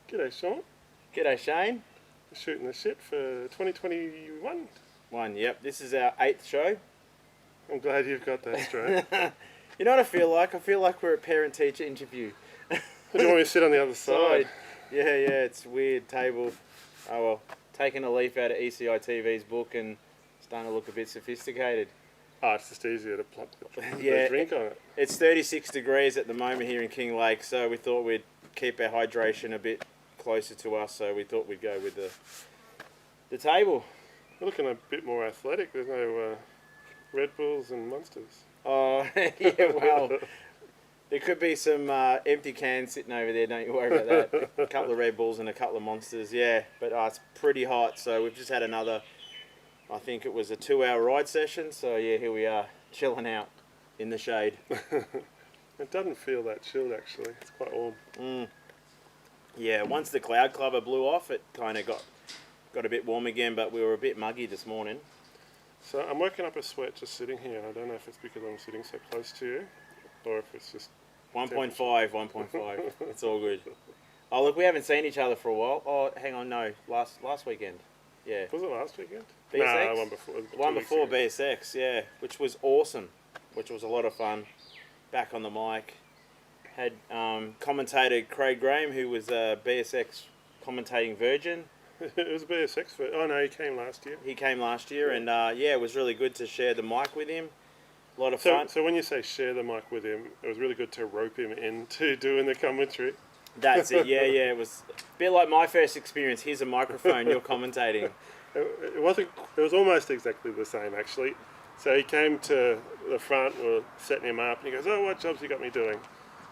G'day, Shaun. G'day, Shane. We're shooting the shit for 2021. Yep, this is our 8th show. I'm glad you've got that straight. You know what I feel like? I feel like we're a parent-teacher interview. Do you want me to sit on the other side? Yeah, it's weird table. Oh well, taking a leaf out of ECI TV's book and starting to look a bit sophisticated. Oh, it's just easier to plop Yeah, the drink on it. It's 36 degrees at the moment here in King Lake, so we thought we'd keep our hydration a bit closer to us, so we thought we'd go with the table. We're looking a bit more athletic. There's no Red Bulls and Monsters. Oh, yeah, well, there could be some empty cans sitting over there, don't you worry about that. A couple of Red Bulls and a couple of Monsters, yeah. But it's pretty hot, so we've just had another, I think it was a 2-hour ride session, so yeah, here we are, chilling out in the shade. It doesn't feel that chilled, actually. It's quite warm. Yeah, once the cloud cover blew off, it kind of got a bit warm again, but we were a bit muggy this morning. So I'm working up a sweat just sitting here, and I don't know if it's because I'm sitting so close to you, or if it's just... 1.5. It's all good. Oh, look, we haven't seen each other for a while. Oh, hang on, no, last weekend. Yeah. Was it last weekend? BSX? No, one before. One before BSX, yeah, which was awesome, which was a lot of fun. Back on the mic. Had commentator Craig Graham, who was a BSX commentating virgin. It was a BSX. Oh no, he came last year. He came last year, and yeah, it was really good to share the mic with him. A lot of fun. So when you say share the mic with him, it was really good to rope him into doing the commentary. That's it. Yeah. It was a bit like my first experience. Here's a microphone. You're commentating. It wasn't. It was almost exactly the same, actually. So he came to the front. We were setting him up, and he goes, "Oh, what jobs you got me doing?"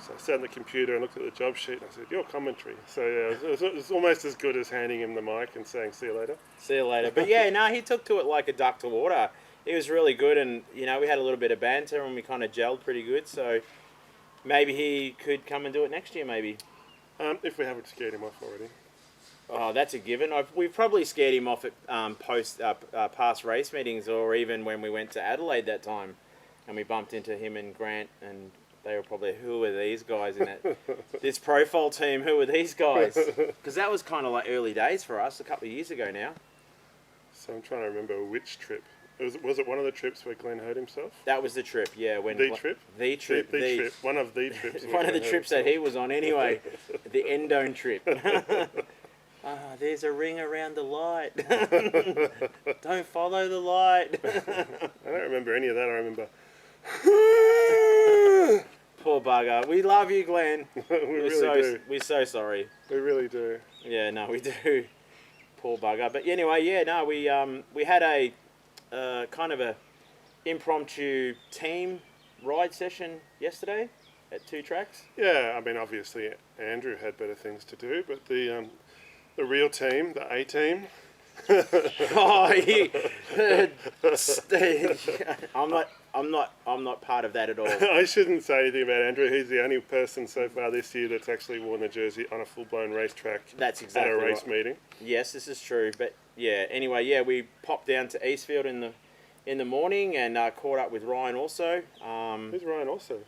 So I sat on the computer and looked at the job sheet, and I said, "Your commentary." So yeah, it was almost as good as handing him the mic and saying, "See you later." See you later. But yeah, no, he took to it like a duck to water. It was really good, and you know, we had a little bit of banter, and we kind of gelled pretty good. So maybe he could come and do it next year, maybe. If we haven't scared him off already. Oh, that's a given. We've probably scared him off at past race meetings, or even when we went to Adelaide that time, and we bumped into him and Grant, and they were probably, who are these guys in this profile team? Who are these guys? Because that was kind of like early days for us, a couple of years ago now. So I'm trying to remember which trip. Was it one of the trips where Glenn hurt himself? That was the trip, yeah. The trip? The trip. One of the trips. One of the trips that he was on anyway. The Endone trip. There's a ring around the light. Don't follow the light. I don't remember any of that. I remember... Poor bugger. We love you, Glenn. We're so sorry. We really do. Yeah, no, we do. Poor bugger. But anyway, yeah, no, we had a kind of a impromptu team ride session yesterday at 2 tracks. Yeah, I mean, obviously Andrew had better things to do, but the real team, the A team. I'm not part of that at all. I shouldn't say anything about Andrew. He's the only person so far this year that's actually worn the jersey on a full-blown racetrack. That's exactly at a race right. meeting. Yes, this is true. But yeah, anyway, yeah, we popped down to Eastfield in the morning and caught up with Ryan also. Who's Ryan also?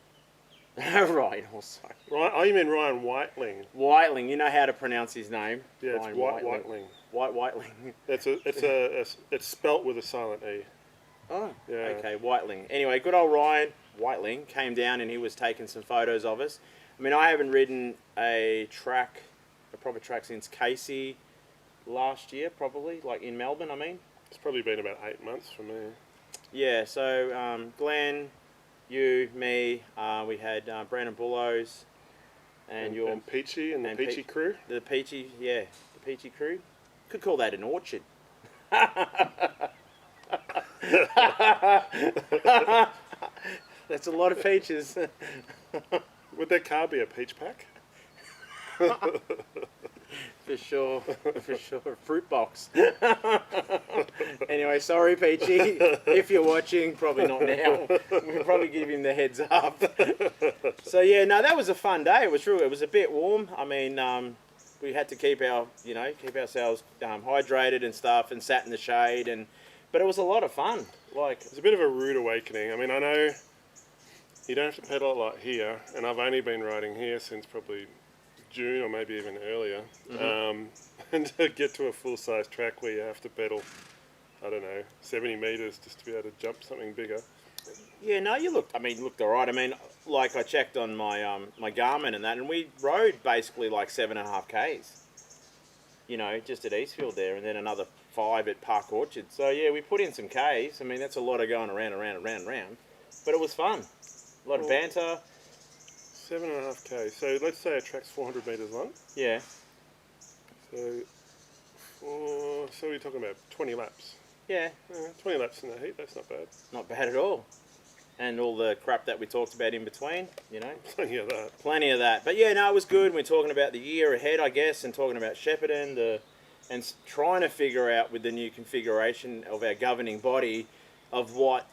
Ryan also. Ryan, oh, you mean Ryan Whiteling? Whiteling, you know how to pronounce his name? Yeah, Ryan it's Whiteling. Whiteling. It's spelt with a silent E. Oh, yeah. Okay, Whiteling. Anyway, good old Ryan Whiteling came down and he was taking some photos of us. I mean, I haven't ridden a proper track since Casey last year, probably, like in Melbourne, I mean. It's probably been about 8 months for me. Yeah, so Glenn, you, me, we had Brandon Bullows and Peachy and the Peachy crew. The Peachy crew. Could call that an orchard. That's a lot of peaches. Would that car be a peach pack? For sure. Fruit box. Anyway, sorry, Peachy. If you're watching, probably not now. We'll probably give him the heads up. So yeah, no, that was a fun day. It was true. It was a bit warm. I mean, we had to keep ourselves hydrated and stuff, and sat in the shade, but it was a lot of fun. Like, it's a bit of a rude awakening. I mean, I know you don't have to pedal a lot here, and I've only been riding here since probably June or maybe even earlier, and to get to a full-size track where you have to pedal, I don't know, 70 metres just to be able to jump something bigger. Yeah, no, you looked all right. I mean, like I checked on my my Garmin and that, and we rode basically like 7.5 Ks. You know, just at Eastfield there, and then another 5 at Park Orchard. So yeah, we put in some Ks. I mean, that's a lot of going around, but it was fun. A lot of banter. 7.5 K. So let's say a track's 400 metres long. Yeah. So we're talking about 20 laps. Yeah. 20 laps in the heat, that's not bad. Not bad at all. And all the crap that we talked about in between, you know. Plenty of that. Plenty of that. But yeah, no, it was good. We're talking about the year ahead, I guess, and talking about Shepparton, and trying to figure out with the new configuration of our governing body of what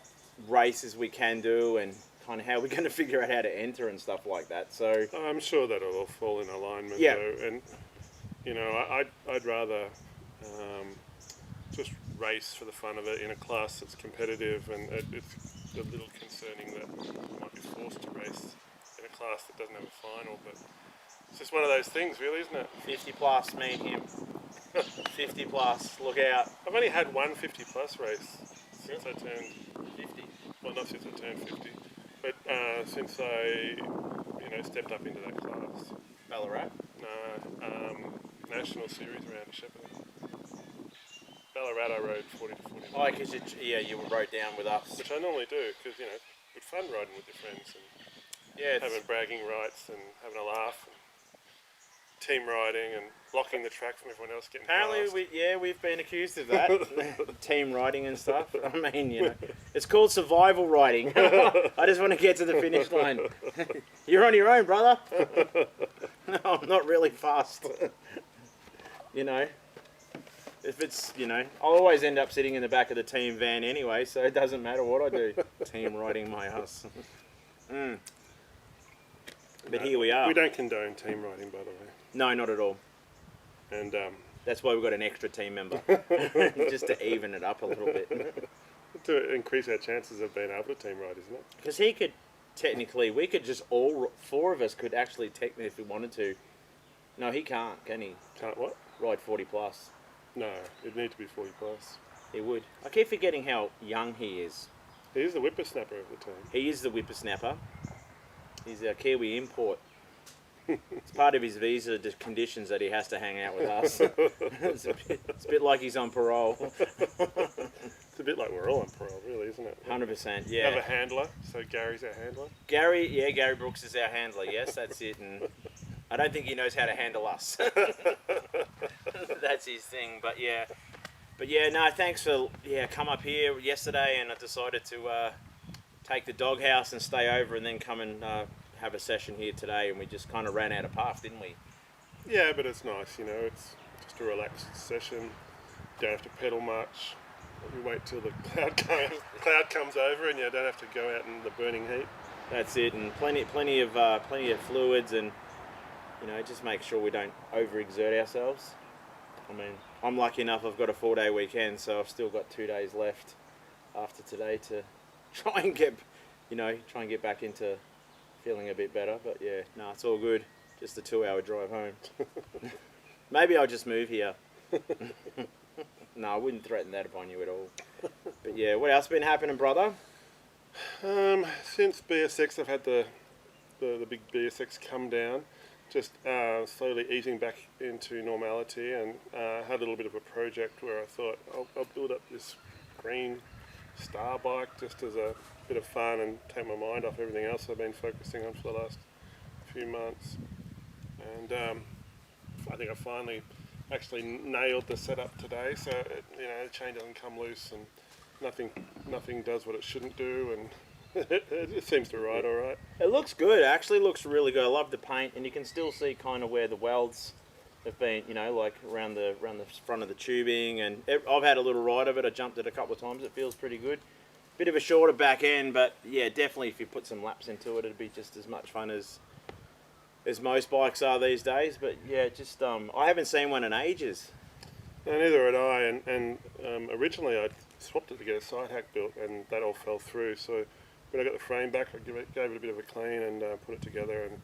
races we can do and kind of how we're going to figure out how to enter and stuff like that. So I'm sure that'll all fall in alignment, yeah. though. And, you know, I'd rather just race for the fun of it in a class that's competitive, and it's a little concerning that I might be forced to race in a class that doesn't have a final, but it's just one of those things, really, isn't it? 50 plus, me and him. 50 plus, look out. I've only had one 50 plus race since I turned 50. Well, not since I turned 50, but since I, stepped up into that class. Ballarat? No, national series around Shepparton. Ballarat, I rode 40 to 40. Oh, because you rode down with us. Which I normally do, because, it's fun riding with your friends and Yeah, having bragging rights and having a laugh and team riding and blocking the track from everyone else getting apparently past. we've been accused of that. Team riding and stuff. I mean, it's called survival riding. I just want to get to the finish line. You're on your own, brother. No, I'm not really fast. If it's, I'll always end up sitting in the back of the team van anyway, so it doesn't matter what I do. Team riding my ass. But here we are. We don't condone team riding, by the way. No, not at all. And that's why we've got an extra team member, just to even it up a little bit. To increase our chances of being able to team ride, isn't it? Because we could just all 4 of us could actually technically, if we wanted to. No, he can't, can he? Can't what? Ride 40 plus. No, it'd need to be 40 plus. He would. I keep forgetting how young he is. He is the whippersnapper of the team. He is the whippersnapper. He's our Kiwi import. It's part of his visa conditions that he has to hang out with us. It's a bit like he's on parole. It's a bit like we're all on parole, really, isn't it? 100%, yeah. We have a handler, so Gary's our handler. Gary Brooks is our handler, yes, that's it. And I don't think he knows how to handle us. That's his thing, but yeah. No, thanks for come up here yesterday, and I decided to take the doghouse and stay over and then come and have a session here today, and we just kind of ran out of path, didn't we? Yeah, but it's nice, it's just a relaxed session. You don't have to pedal much. You wait till the cloud comes over and you don't have to go out in the burning heat. That's it, and plenty of fluids, and just make sure we don't overexert ourselves. I mean, I'm lucky enough I've got a 4-day weekend, so I've still got 2 days left after today to try and get back into feeling a bit better. But yeah, no, it's all good. Just a 2-hour drive home. Maybe I'll just move here. No, I wouldn't threaten that upon you at all. But yeah, what else been happening, brother? Since BSX, I've had the big BSX come down, just slowly easing back into normality, and had a little bit of a project where I thought I'll build up this green star bike just as a bit of fun and take my mind off everything else I've been focusing on for the last few months. And I think I finally actually nailed the setup today, so the chain doesn't come loose and nothing does what it shouldn't do, and it seems to ride all right. It looks good. It actually looks really good. I love the paint, and you can still see kind of where the welds have been, like around the front of the tubing, and I've had a little ride of it. I jumped it a couple of times. It feels pretty good. Bit of a shorter back end, but yeah, definitely if you put some laps into it, it'd be just as much fun as most bikes are these days. But yeah, just I haven't seen one in ages. No, neither had I, and originally I swapped it to get a side hack built, and that all fell through. So when I got the frame back, I gave it a bit of a clean and put it together, and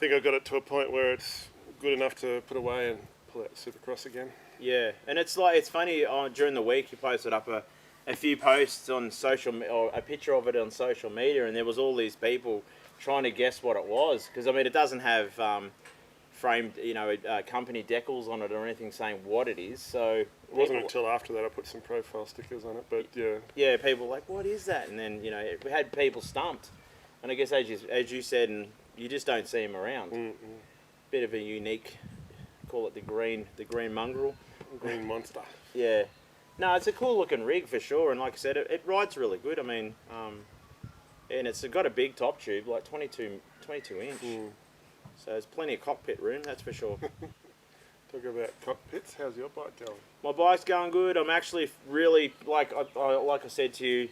think I got it to a point where it's good enough to put away and pull out Supercross again. Yeah, and it's funny, during the week you posted up a few posts on or a picture of it on social media, and there was all these people trying to guess what it was, because I mean it doesn't have framed, company decals on it or anything saying what it is. So it wasn't until after that I put some profile stickers on it, but yeah. Yeah, people were like, what is that? And then we had people stumped, and I guess as you said, and you just don't see them around. Mm-mm. Bit of a unique, call it the green mongrel. Green monster. Yeah. No, it's a cool looking rig for sure, and like I said, it rides really good. I mean, and it's got a big top tube, like 22 inch. So there's plenty of cockpit room, that's for sure. Talk about cockpits. How's your bike going? My bike's going good. I'm actually really, like I said to you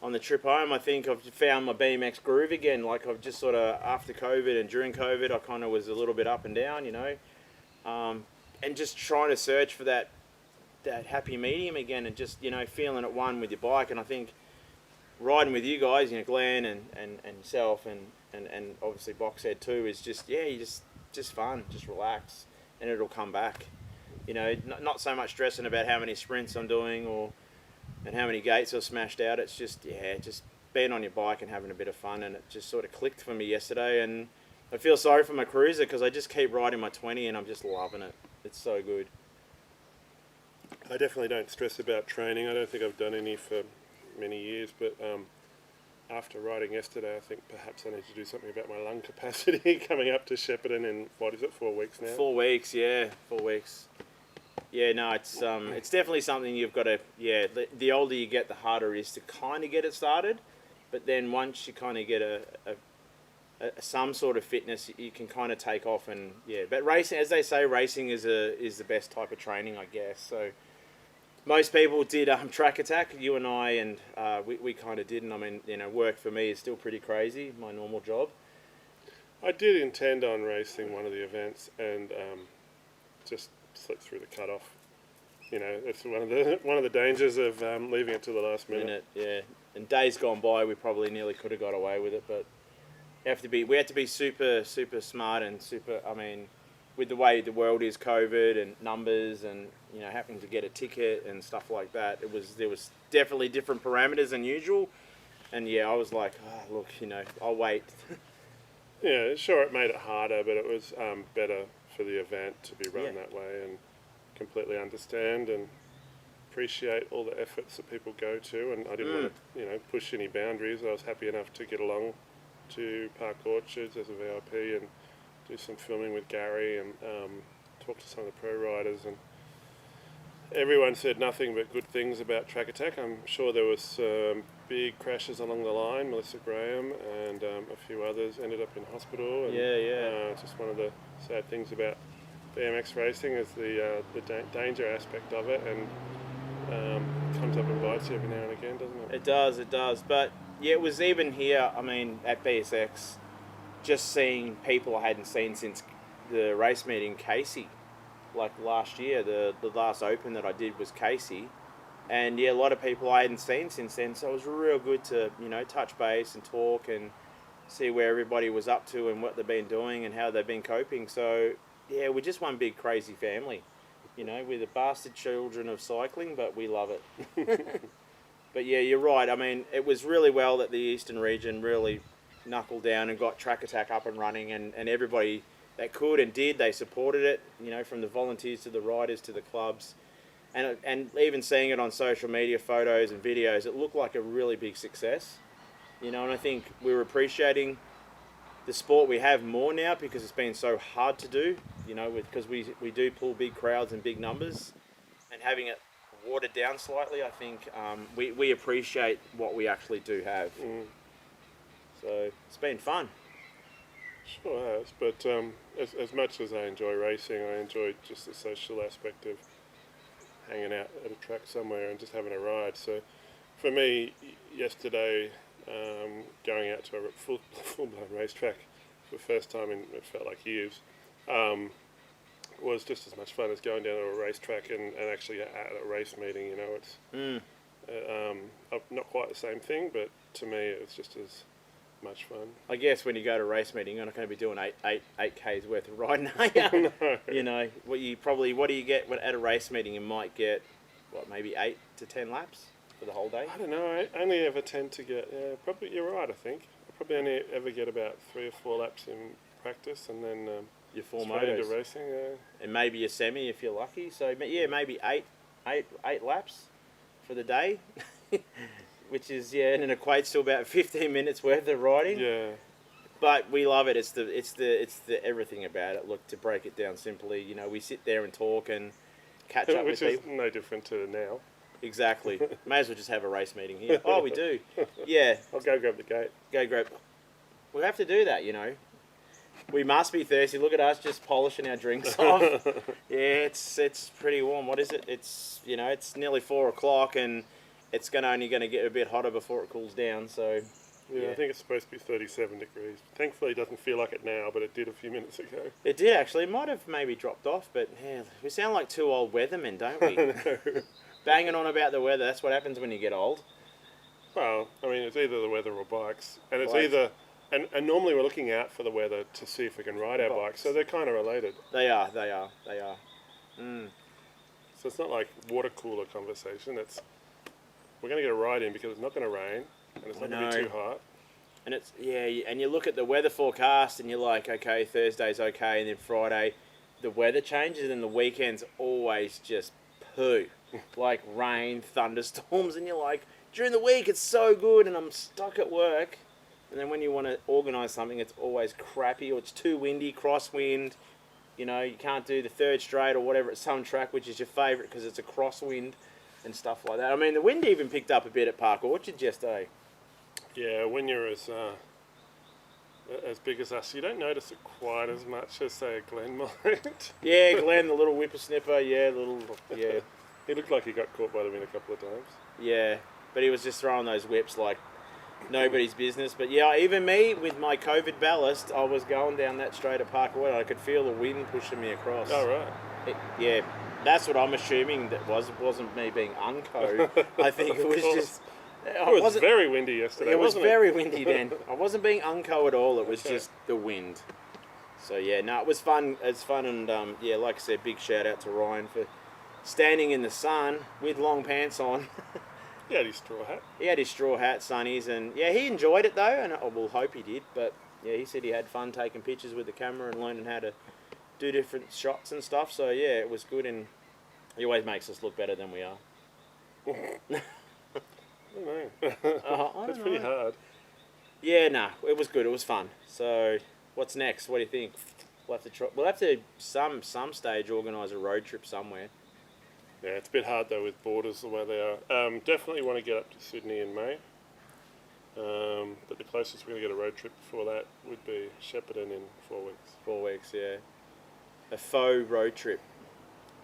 on the trip home, I think I've found my BMX groove again. Like I've just sort of, after COVID and during COVID, I kind of was a little bit up and down, and just trying to search for that happy medium again, and just feeling at one with your bike. And I think riding with you guys, Glenn and yourself and obviously Boxhead too, is just just fun, just relax, and it'll come back. Not so much stressing about how many sprints I'm doing and how many gates I've smashed out. It's just being on your bike and having a bit of fun, and it just sort of clicked for me yesterday. And I feel sorry for my cruiser because I just keep riding my 20 and I'm just loving it. It's so good. I definitely don't stress about training. I don't think I've done any for many years, but after riding yesterday, I think perhaps I need to do something about my lung capacity coming up to Shepparton in, 4 weeks now? 4 weeks, yeah, 4 weeks. Yeah, no, it's definitely something you've got to, the older you get, the harder it is to kind of get it started. But then once you kind of get some sort of fitness, you can kind of take off. And but racing, as they say, racing is the best type of training, I guess. So most people did track attack. You and I, and we kind of didn't. I mean, work for me is still pretty crazy, my normal job. I did intend on racing one of the events, and just slipped through the cutoff. It's one of the dangers of leaving it to the last minute. Yeah. And days gone by, we probably nearly could have got away with it, but we had to be super, super smart and super. I mean, with the way the world is, COVID and numbers, and having to get a ticket and stuff like that, there was definitely different parameters than usual. And I was like, look, I'll wait. Yeah, sure, it made it harder, but it was better for the event to be run that way, and completely understand and appreciate all the efforts that people go to. And I didn't want to, push any boundaries. I was happy enough to get along to Park Orchards as a VIP and do some filming with Gary and talk to some of the pro riders. And everyone said nothing but good things about Track Attack. I'm sure there was some big crashes along the line. Melissa Graham and a few others ended up in hospital. And, just one of the sad things about BMX racing is the danger aspect of it, and comes up and bites you every now and again, doesn't it? It does. But it was even here, I mean, at BSX, just seeing people I hadn't seen since the race meeting, Casey. Like last year, the last open that I did was Casey. And a lot of people I hadn't seen since then, so it was real good to, touch base and talk and see where everybody was up to and what they've been doing and how they've been coping. So, we're just one big crazy family. We're the bastard children of cycling, but we love it. But you're right. I mean, it was really well that the Eastern region really knuckled down and got Track Attack up and running, and everybody that could and did, they supported it, from the volunteers to the riders to the clubs. And even seeing it on social media, photos and videos, it looked like a really big success. And I think we were appreciating the sport we have more now because it's been so hard to do, because we do pull big crowds and big numbers, and having it watered down slightly, I think we appreciate what we actually do have. So it's been fun. Sure has, but as much as I enjoy racing, I enjoy just the social aspect of hanging out at a track somewhere and just having a ride. So for me, yesterday, going out to a full-blown racetrack for the first time in, it felt like years, was just as much fun as going down to a racetrack and actually at a race meeting. It's not quite the same thing, but to me it was just as much fun. I guess when you go to a race meeting, you're not going to be doing 8Ks worth of riding, are you? No. You know, what do you get at a race meeting? You might get, maybe 8 to 10 laps for the whole day? I don't know. I only ever tend to get, probably, you're right, I think. I probably only ever get about 3 or 4 laps in practice, and then Your 4 straight into motos. racing. And maybe a semi if you're lucky. So, yeah, maybe eight laps for the day. Which is, and it equates to about 15 minutes worth of riding. Yeah. But we love it. It's the everything about it. Look, to break it down simply, you know, we sit there and talk and catch up with Which is people. no different to now. Exactly. May as well just have a race meeting here. Oh, we do. Yeah. I'll go grab the gate. Go grab. We have to do that, you know. We must be thirsty. Look at us just polishing our drinks off. Yeah, it's pretty warm. What is it? It's it's nearly 4 o'clock and it's only going to get a bit hotter before it cools down. So Yeah, I think it's supposed to be 37 degrees. Thankfully, it doesn't feel like it now, but it did a few minutes ago. It did actually. It might have maybe dropped off, but yeah, we sound like 2 old weathermen, don't we? Banging on about the weather. That's what happens when you get old. Well, I mean, it's either the weather or bikes, and it's Bikes. either. And normally we're looking out for the weather to see if we can ride our bikes, so they're kind of related. They are. So it's not like water cooler conversation. It's we're going to get a ride in because it's not going to rain and it's not going to be too hot. And it's and you look at the weather forecast and you're like, okay, Thursday's okay, and then Friday, the weather changes and the weekend's always just poo, like rain, thunderstorms, and you're like, during the week it's so good and I'm stuck at work, and then when you want to organise something, it's always crappy or it's too windy, crosswind. You know, you can't do the third straight or whatever at some track, which is your favourite because it's a crosswind and stuff like that. I mean, the wind even picked up a bit at Park Orchard yesterday. Yeah, when you're as big as us, you don't notice it quite as much as, say, Glenn might. Yeah, Glenn, the little whippersnipper, yeah. He looked like he got caught by the wind a couple of times. Yeah, but he was just throwing those whips like nobody's business. But yeah, even me, with my COVID ballast, I was going down that straight at Park Orchard. I could feel the wind pushing me across. Oh, right. Yeah, that's what I'm assuming that wasn't me being unco. I think it was just... It was very windy yesterday, wasn't it? It was very windy then. I wasn't being unco at all. It was just the wind. So yeah, no, it was fun. It's fun, and like I said, big shout out to Ryan for standing in the sun with long pants on. He had his straw hat. He had his straw hat, sunnies, and yeah, he enjoyed it though, and I will hope he did. But yeah, he said he had fun taking pictures with the camera and learning how to do different shots and stuff. So yeah, it was good, and he always makes us look better than we are. I don't know. That's pretty hard. Yeah, nah, it was good. It was fun. So, what's next? What do you think? We'll have to some stage organise a road trip somewhere. Yeah, it's a bit hard though with borders the way they are. Definitely want to get up to Sydney in May. But the closest we're going to get a road trip before that would be Shepparton in 4 weeks. 4 weeks, yeah. A faux road trip.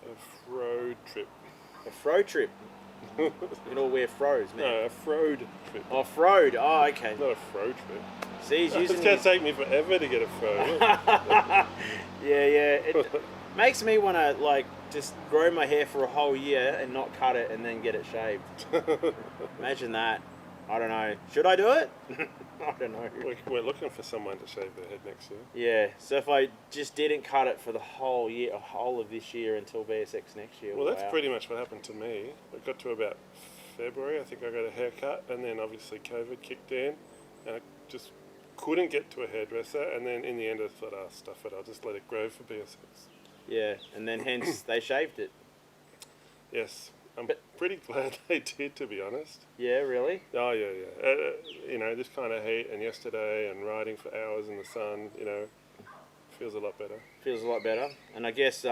A road trip. A fro trip. You can all wear fros now. No, a frode trip. Oh, frode. Oh, okay. Not a fro trip. See, he's using It's going to take me forever to get a fro. Yeah. It makes me want to, like, just grow my hair for a whole year and not cut it and then get it shaved. Imagine that. I don't know. Should I do it? I don't know. We're looking for someone to shave their head next year. Yeah, so if I just didn't cut it for the whole of this year until BSX next year. Well, that's pretty much what happened to me. I got to about February, I think I got a haircut, and then obviously COVID kicked in, and I just couldn't get to a hairdresser, and then in the end I thought, stuff it, I'll just let it grow for BSX. Yeah, and then hence they shaved it. Yes. I'm pretty glad they did, to be honest. Yeah, really? Oh, yeah. This kind of heat and yesterday and riding for hours in the sun, feels a lot better. Feels a lot better. And I guess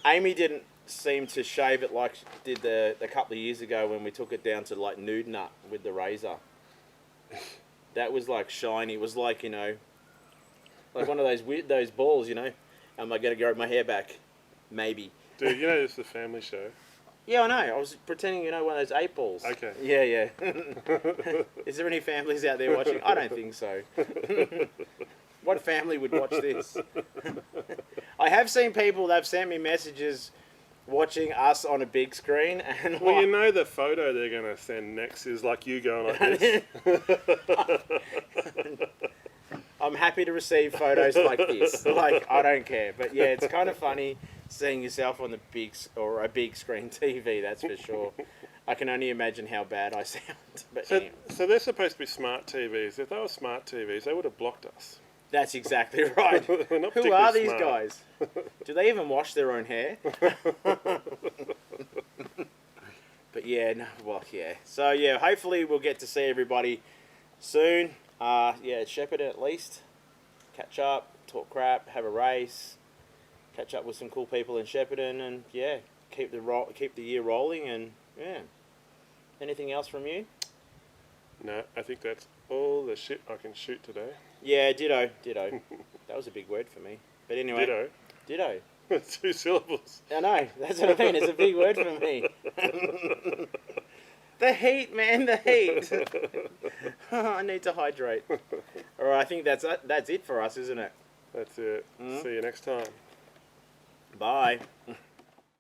Amy didn't seem to shave it like she did the couple of years ago when we took it down to like nude nut with the razor. That was like shiny. It was like, like one of those balls, Am I going to grow my hair back? Maybe. Dude, this is a family show. Yeah, I know. I was pretending, one of those 8 balls. Okay. Yeah. Is there any families out there watching? I don't think so. What family would watch this? I have seen people, they've sent me messages watching us on a big screen and Well, you know the photo they're going to send next is like you going like this. I'm happy to receive photos like this. Like, I don't care. But yeah, it's kind of funny seeing yourself on the a big screen TV, that's for sure. I can only imagine how bad I sound. But So, anyway. so they're supposed to be smart TVs. If they were smart TVs, they would have blocked us. That's exactly right. We're not Who are these particularly guys? Do they even wash their own hair? But yeah, no, well, yeah. So yeah, hopefully we'll get to see everybody soon. Yeah, at Shepparton at least. Catch up, talk crap, have a race, catch up with some cool people in Shepparton, and yeah, keep the year rolling. And yeah, anything else from you? No, I think that's all the shit I can shoot today. Yeah, ditto. That was a big word for me. But anyway, ditto. 2 syllables. I know, that's what I mean. It's a big word for me. The heat, man, the heat. I need to hydrate. All right, I think that's it for us, isn't it? That's it. See you next time. Bye.